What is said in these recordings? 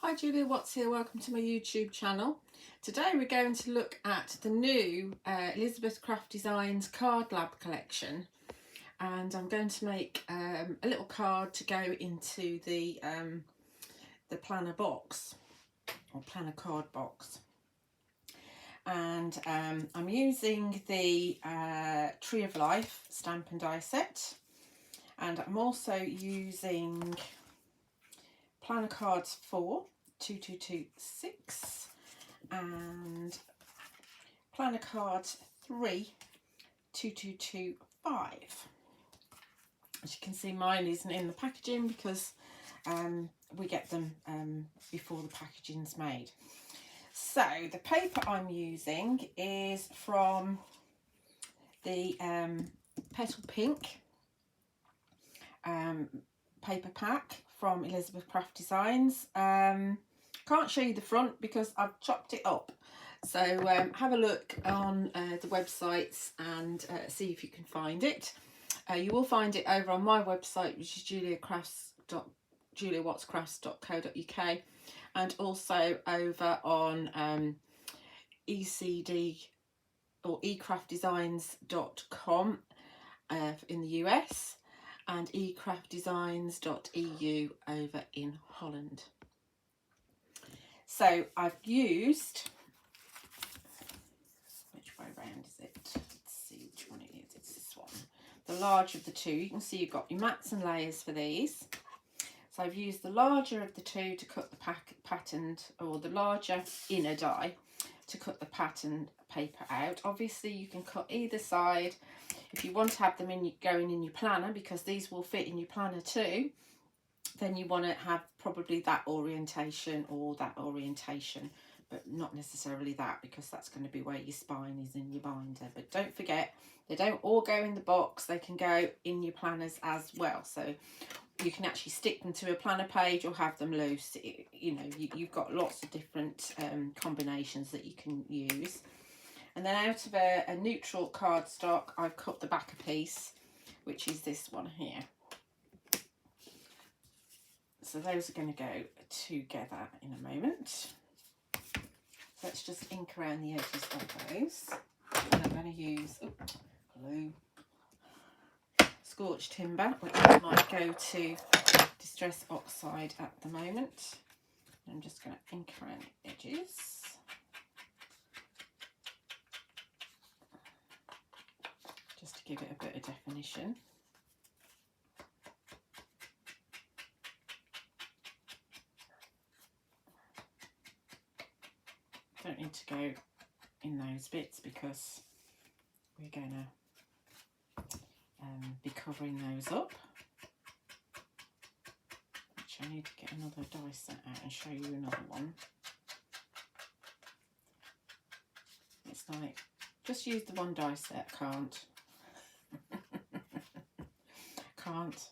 Hi Julia, Watts here, welcome to my YouTube channel. Today we're going to look at the new Elizabeth Craft Designs Card Lab collection, and I'm going to make a little card to go into the planner box, or planner card box. And I'm using the Tree of Life stamp and die set, and I'm also using planner cards 4 2226 and planner cards 3 2225. As you can see, mine isn't in the packaging because we get them before the packaging's made. So the paper I'm using is from the Petal Pink paper pack from Elizabeth Craft Designs. Can't show you the front because I've chopped it up, so have a look on the websites and see if you can find it. You will find it over on my website, which is juliawattscrafts.co.uk, and also over on ECD or ecraftdesigns.com in the US, and ecraftdesigns.eu over in Holland. So I've used, which way round is it? Let's see which one it is. It's this one, the larger of the two. You can see you've got your mats and layers for these. So I've used the larger of the two to cut the patterned, or the larger inner die to cut the patterned paper out. Obviously you can cut either side if you want to have them going in your planner, because these will fit in your planner too. Then you want to have probably that orientation or that orientation, but not necessarily that, because that's going to be where your spine is in your binder. But don't forget, they don't all go in the box, they can go in your planners as well. So you can actually stick them to a planner page or have them loose. You know, you've got lots of different combinations that you can use. And then out of a neutral cardstock, I've cut the back a piece, which is this one here. So those are going to go together in a moment. Let's just ink around the edges of those. And I'm going to use glue, Scorched Timber, which I might go to Distress Oxide at the moment. I'm just going to ink around the edges. Just to give it a bit of definition. Don't need to go in those bits because we're going to be covering those up. Actually, I need to get another die set out and show you another one. It's like, just use the one die set, can't. Can't.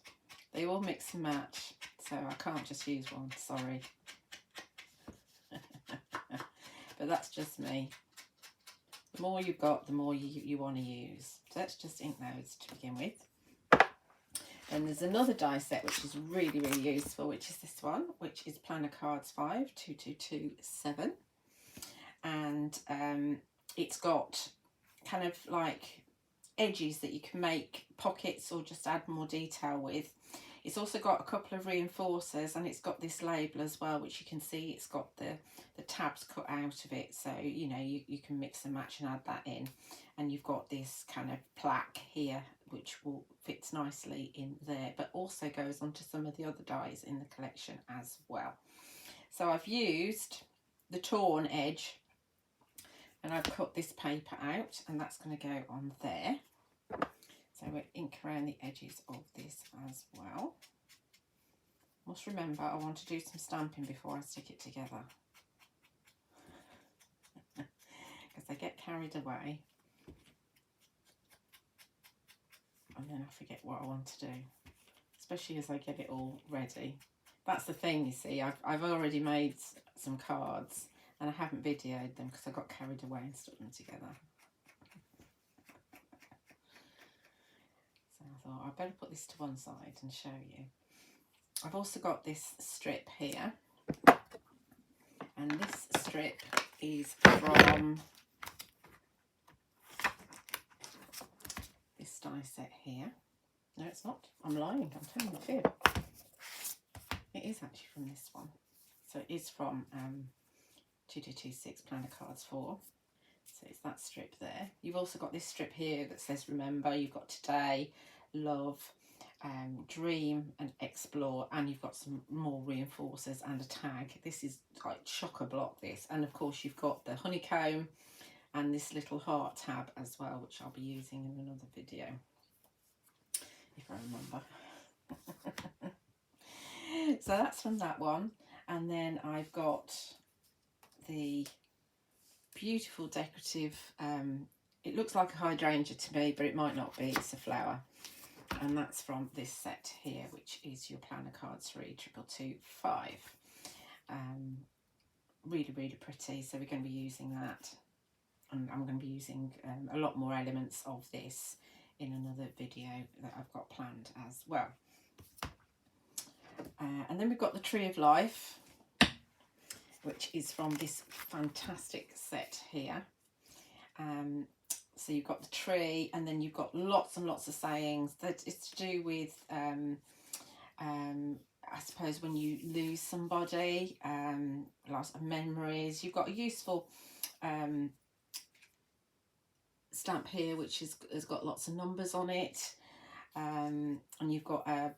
They all mix and match, so I can't just use one, sorry. But that's just me. The more you've got, the more you want to use. So let's just ink those to begin with. And there's another die set which is really, really useful, which is this one, which is Planner Cards 5 2227. And it's got kind of like edges that you can make pockets or just add more detail with. It's also got a couple of reinforcers, and it's got this label as well, which you can see it's got the tabs cut out of it, so you know you can mix and match and add that in. And you've got this kind of plaque here which will fits nicely in there, but also goes onto some of the other dies in the collection as well. So I've used the torn edge, and I've cut this paper out, and that's going to go on there. So we'll ink around the edges of this as well. Must remember, I want to do some stamping before I stick it together, because I get carried away and then I forget what I want to do, especially as I get it all ready. That's the thing, you see, I've already made some cards and I haven't videoed them because I got carried away and stuck them together. So I thought I'd better put this to one side and show you. I've also got this strip here, And this strip is from this die set here. No, it's not. I'm lying. I'm telling the fib. It is actually from this one. So it is from 2226 Planner Cards 4. So it's that strip there. You've also got this strip here that says remember. You've got today, love, dream and explore, and you've got some more reinforcers and a tag. This is like chock-a-block this, and of course you've got the honeycomb and this little heart tab as well, which I'll be using in another video if I remember. So that's from that one. And then I've got the beautiful decorative, it looks like a hydrangea to me, but it might not be, it's a flower. And that's from this set here, which is your Planner Cards 32225. Really, really pretty. So we're going to be using that. And I'm going to be using a lot more elements of this in another video that I've got planned as well. And then we've got the Tree of Life, which is from this fantastic set here. So you've got the tree, and then you've got lots and lots of sayings that it's to do with, I suppose, when you lose somebody, lots of memories. You've got a useful stamp here, which has got lots of numbers on it, and you've got a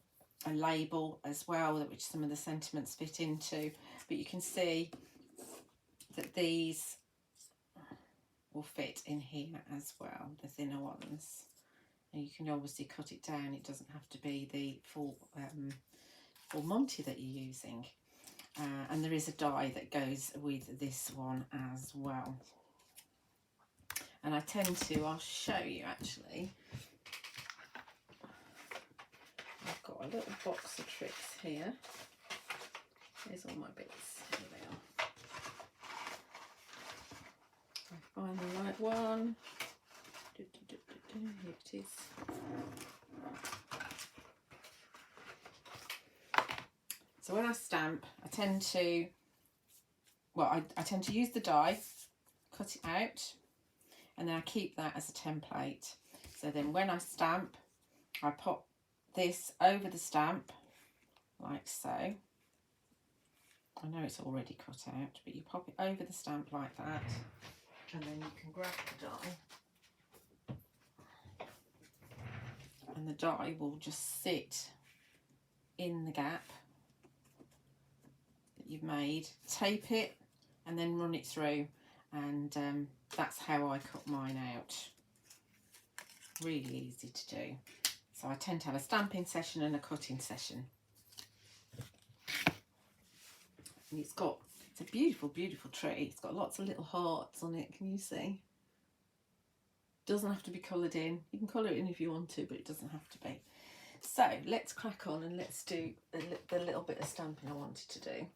label as well, which some of the sentiments fit into. But you can see that these will fit in here as well, the thinner ones. And you can obviously cut it down. It doesn't have to be the full Monty that you're using. And there is a die that goes with this one as well. And I tend to, I'll show you actually. I've got a little box of tricks here. Here's all my bits. Here they are. I find the right one. Here it is. So when I stamp, I tend to, well, I tend to use the die, cut it out, and then I keep that as a template. So then when I stamp, I pop this over the stamp, like so. I know it's already cut out, but you pop it over the stamp like that, and then you can grab the die, and the die will just sit in the gap that you've made. Tape it and then run it through, and that's how I cut mine out. Really easy to do. So I tend to have a stamping session and a cutting session. And it's a beautiful, beautiful tree. It's got lots of little hearts on it. Can you see? Doesn't have to be coloured in. You can colour it in if you want to, but it doesn't have to be. So let's crack on and let's do the little bit of stamping I wanted to do.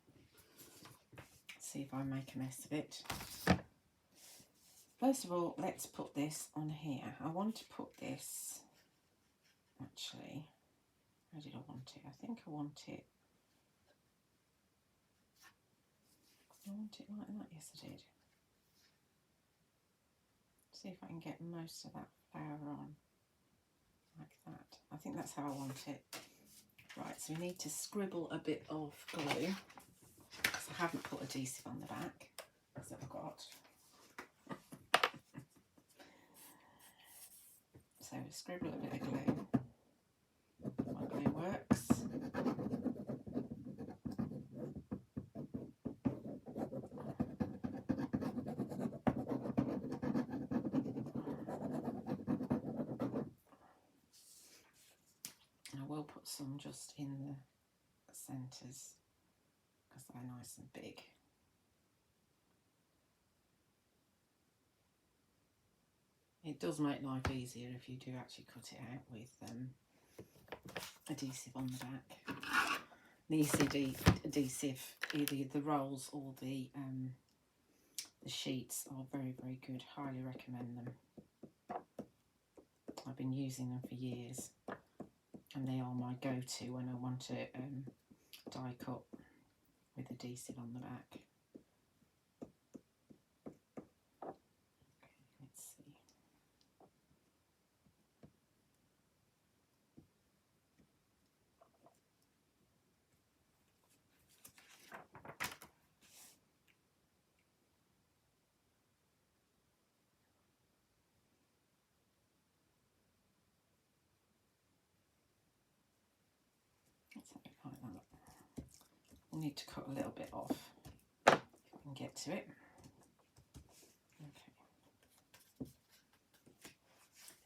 See if I make a mess of it. First of all, let's put this on here. I want to put this, actually, where did I want it? I think I want it like that. Yes, I did. See if I can get most of that flower on like that. I think that's how I want it. Right, so we need to scribble a bit of glue, because I haven't put adhesive on the back, as I've got. So we scribble a bit of glue. My glue works. And I will put some just in the centres, because they're nice and big. It does make life easier if you do actually cut it out with adhesive on the back. The ECD adhesive, either the rolls or the sheets, are very, very good. Highly recommend them. I've been using them for years, and they are my go-to when I want to die cut with adhesive on the back. Let's have it like that. We'll need to cut a little bit off if I can get to it. Okay.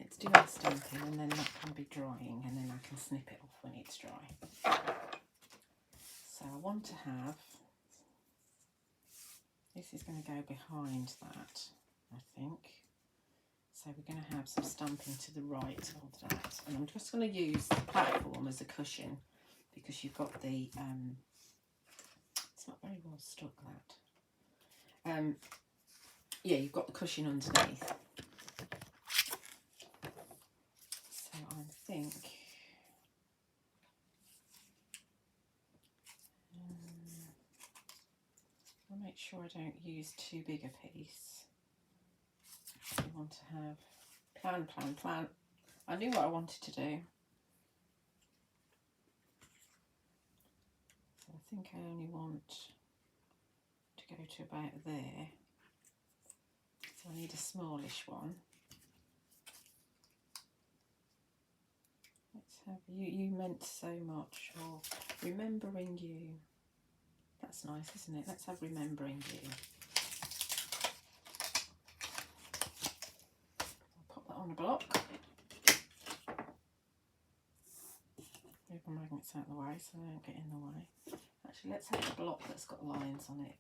Let's do our stamping, and then that can be drying, and then I can snip it off when it's dry. So I want to have, this is going to go behind that, I think. So we're going to have some stamping to the right of that. And I'm just going to use the platform as a cushion, because you've got the, it's not very well stuck, that. Yeah, you've got the cushion underneath. So I think, I'll make sure I don't use too big a piece. I want to have plan. I knew what I wanted to do. So I think I only want to go to about there. So I need a smallish one. Let's have you meant so much, or remembering you. That's nice, isn't it? Let's have remembering you. I'll pop that on a block. Move my magnets out of the way so they don't get in the way. Actually, let's have a block that's got lines on it.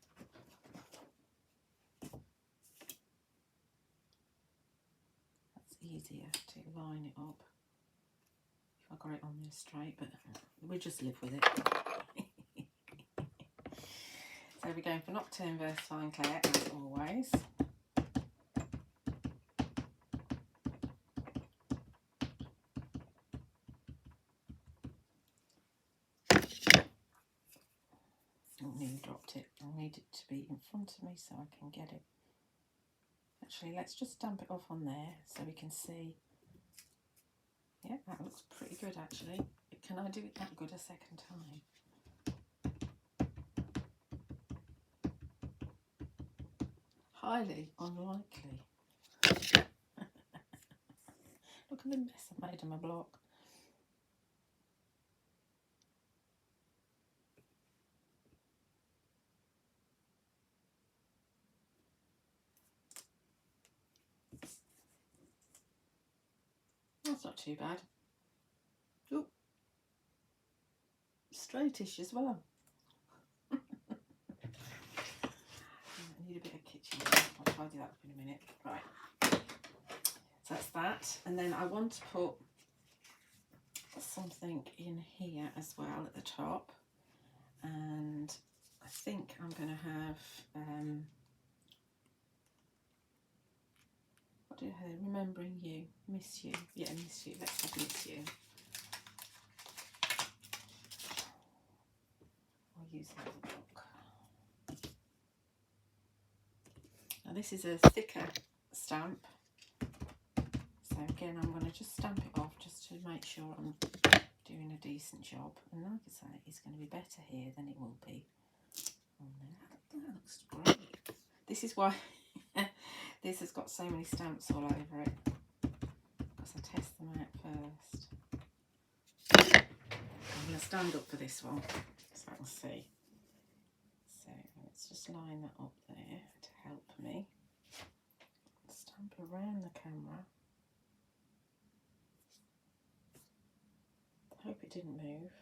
That's easier to line it up if I got it on there straight, but we'll just live with it. So we're going for Nocturne, Versafine, Clair, as always. I nearly dropped it. I need it to be in front of me so I can get it. Actually, let's just stamp it off on there so we can see. Yeah, that looks pretty good actually. Can I do it that good a second time? Highly unlikely. Look at the mess I've made of my block. That's not too bad. Oh, straightish as well. I need a bit of kitchen. I'll tidy that up in a minute. Right. So that's that. And then I want to put something in here as well at the top. And I think I'm going to have, what do I have? Remembering you, miss you. Yeah, miss you. Let's have miss you. I'll use that as a block. Now this is a thicker stamp. So again, I'm going to just stamp it off just to make sure I'm doing a decent job. And like I say, it's going to be better here than it will be on there. That looks great. This is why this has got so many stamps all over it, because I test them out first. I'm going to stand up for this one so I can see. So let's just line that up there to help me. Stamp around the camera. I hope it didn't move.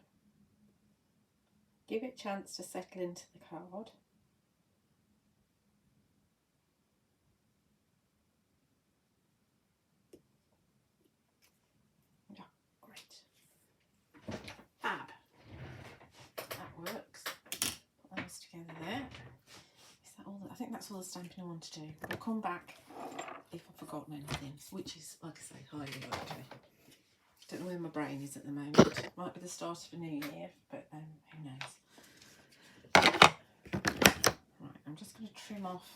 Give it a chance to settle into the card. Yeah, great. Fab. That works. Put those together there. Is that all? I think that's all the stamping I want to do. We'll come back if I've forgotten anything, which is, like I say, highly likely. Don't know where my brain is at the moment. Might be the start of a new year, but who knows. Right, I'm just going to trim off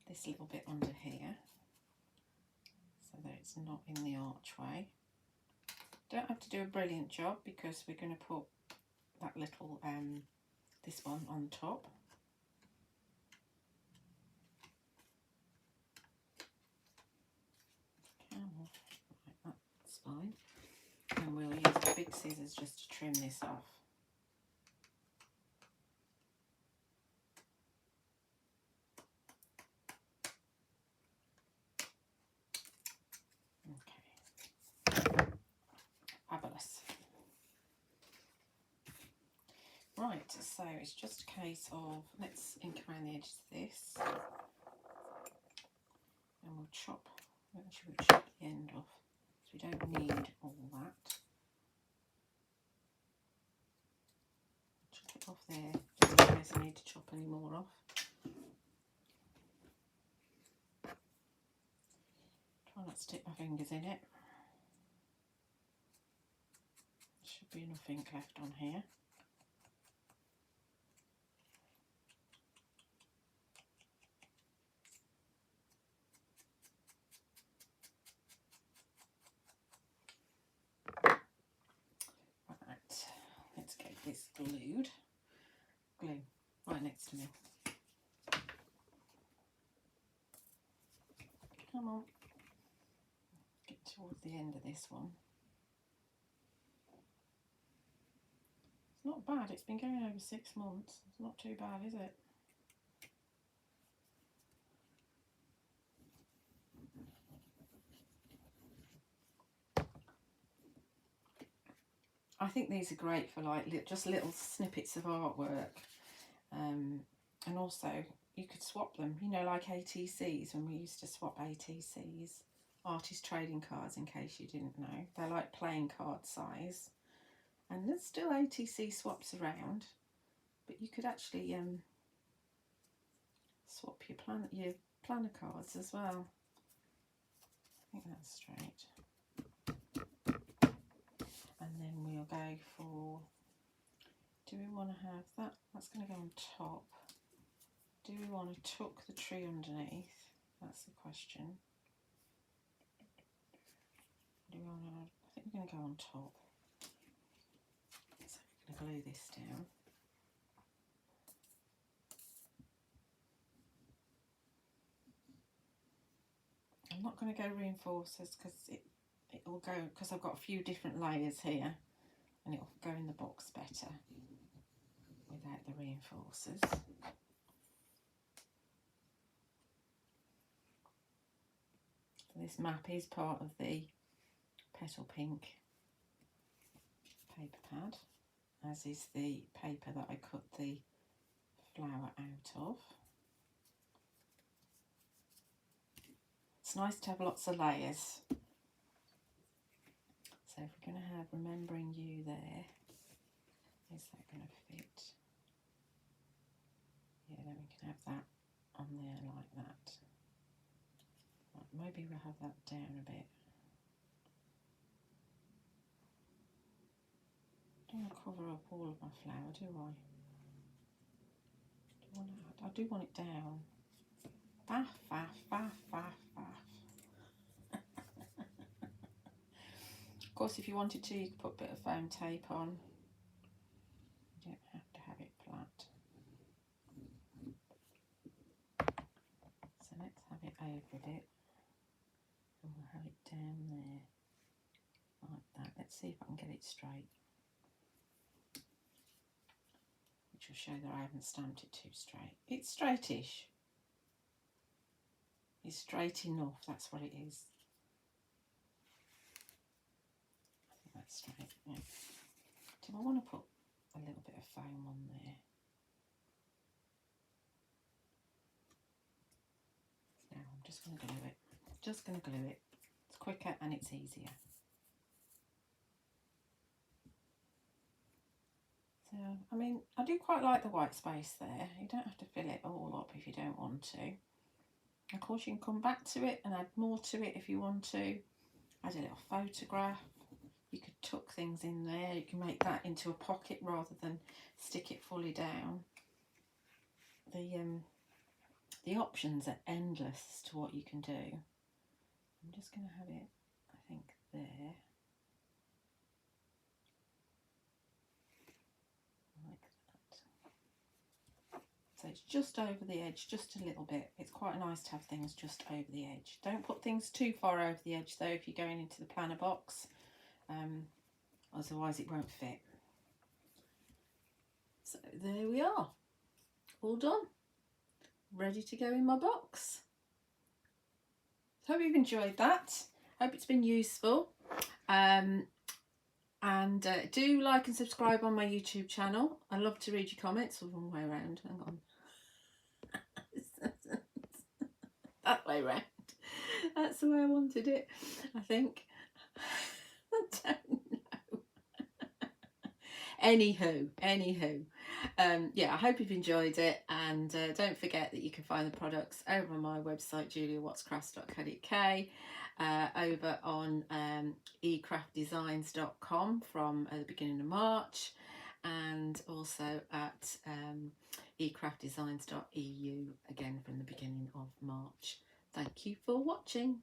this little bit under here so that it's not in the archway. Don't have to do a brilliant job because we're going to put that little, this one on top. Right, that's fine. And we'll use the big scissors just to trim this off. Okay. Fabulous. Right, so it's just a case of, let's ink around the edges of this. And we'll chop, actually we'll chop the end off, so we don't need all that. Chop it off there, just in case I need to chop any more off. Try not to stick my fingers in it. There should be enough ink left on here. Right, let's get this glued. Glue right next to me. Come on. Get towards the end of this one. It's not bad, it's been going over 6 months. It's not too bad, is it? I think these are great for like just little snippets of artwork, and also you could swap them, you know, like ATCs, when we used to swap ATCs, artist trading cards, in case you didn't know. They're like playing card size, and there's still ATC swaps around, but you could actually swap your planner cards as well. I think that's straight. And then we'll go for, do we want to have that? That's going to go on top. Do we want to tuck the tree underneath? That's the question. Do we want to, I think we're going to go on top. So we're going to glue this down. I'm not going to go reinforcers because it will go, because I've got a few different layers here, and it'll go in the box better without the reinforcers. This map is part of the Petal Pink paper pad, as is the paper that I cut the flower out of. It's nice to have lots of layers. So if we're going to have Remembering You there, is that going to fit? Yeah, then we can have that on there like that. Right, maybe we'll have that down a bit. I don't want to cover up all of my flower, do I? I do want it down. Faff, faff, faff, faff, faff. Of course, if you wanted to, you could put a bit of foam tape on. You don't have to have it flat. So let's have it over a bit. And we'll have it down there. Like that. Let's see if I can get it straight. Which will show that I haven't stamped it too straight. It's straightish. It's straight enough, that's what it is. I think that's straight, yeah. Do I want to put a little bit of foam on there? No, I'm just going to glue it. Just going to glue it. It's quicker and it's easier. So, I mean, I do quite like the white space there. You don't have to fill it all up if you don't want to. Of course, you can come back to it and add more to it if you want to. Add a little photograph. You could tuck things in there. You can make that into a pocket rather than stick it fully down. The options are endless as to what you can do. I'm just going to have it, I think, there. Like that. So it's just over the edge, just a little bit. It's quite nice to have things just over the edge. Don't put things too far over the edge though if you're going into the planner box. otherwise it won't fit. So there we are, all done, ready to go in my box. Hope you've enjoyed that. Hope it's been useful. And do like and subscribe on my YouTube channel. I love to read your comments. Or wrong way around, hang on. That way round. That's the way I wanted it, I think. I don't know. Anywho, yeah, I hope you've enjoyed it, and don't forget that you can find the products over on my website, juliawattscrafts.co.uk, over on ecraftdesigns.com from the beginning of March, and also at ecraftdesigns.eu again from the beginning of March. Thank you for watching.